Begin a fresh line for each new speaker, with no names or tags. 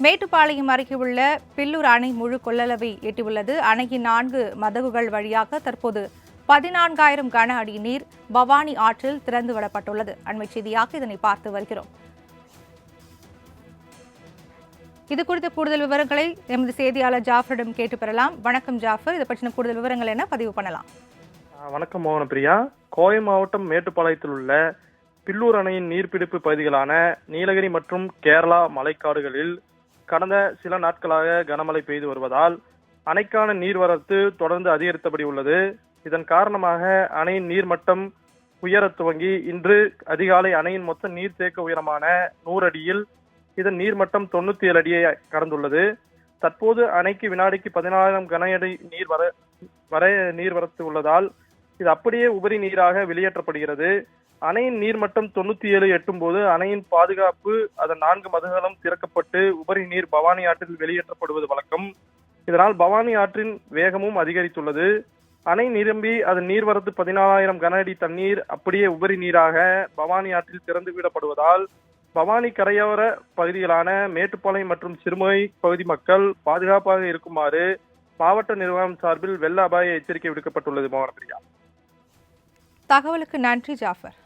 மேட்டுப்பாளையம் அருகே உள்ள பில்லூர் அணை முழு கொள்ளளவை எட்டியுள்ளது. அணையின் 4 மதகுகள் வழியாக தற்போது 14,000 கன அடி நீர் பவானி ஆற்றில் திறந்துவிடப்பட்டுள்ளது. அண்மைச் செய்தியாக இதனை பார்த்து வருகிறோம். இது குறித்த கூடுதல் விவரங்களை எமது செய்தியாளர் ஜாஃபரிடம் கேட்டு பெறலாம். வணக்கம் ஜாஃபர், இதை பற்றின கூடுதல் விவரங்கள் என்ன பதிவு பண்ணலாம்?
வணக்கம் மோகனப்பிரியா. கோவை மாவட்டம் மேட்டுப்பாளையத்தில் உள்ள பில்லூர் அணையின் நீர்பிடிப்பு பகுதிகளான நீலகிரி மற்றும் கேரளா மலைக்காடுகளில் கடந்த சில நாட்களாக கனமழை பெய்து வருவதால் அணைக்கான நீர்வரத்து தொடர்ந்து அதிகரித்தபடி உள்ளது. இதன் காரணமாக அணையின் நீர்மட்டம் உயரத் துவங்கி இன்று அதிகாலை அணையின் மொத்த நீர்த்தேக்க உயரமான 100 அடியில் இதன் நீர்மட்டம் 97 அடியை கடந்துள்ளது. தற்போது அணைக்கு வினாடிக்கு 14,000 கன அடி நீர்வரத்து உள்ளதால் இது அப்படியே உபரி நீராக வெளியேற்றப்படுகிறது. அணையின் நீர்மட்டம் 97 எட்டும் போது அணையின் பாதுகாப்பு அதன் 4 மதகுகளும் திறக்கப்பட்டு உபரி நீர் பவானி ஆற்றில் வெளியேற்றப்படுவது வழக்கம். இதனால் பவானி ஆற்றின் வேகமும் அதிகரித்துள்ளது. அணை நிரம்பி அதன் நீர்வரத்து 14,000 கன அடி தண்ணீர் அப்படியே உபரி நீராக பவானி ஆற்றில் திறந்து விடப்படுவதால் பவானி கரையோர பகுதிகளான மேட்டுப்பாளையம் மற்றும் சிறுமுகை பகுதி மக்கள் பாதுகாப்பாக இருக்குமாறு மாவட்ட நிர்வாகம் சார்பில் வெள்ள அபாய எச்சரிக்கை விடுக்கப்பட்டுள்ளது. மோகனப்பிரியா,
தகவலுக்கு நன்றி ஜாஃபர்.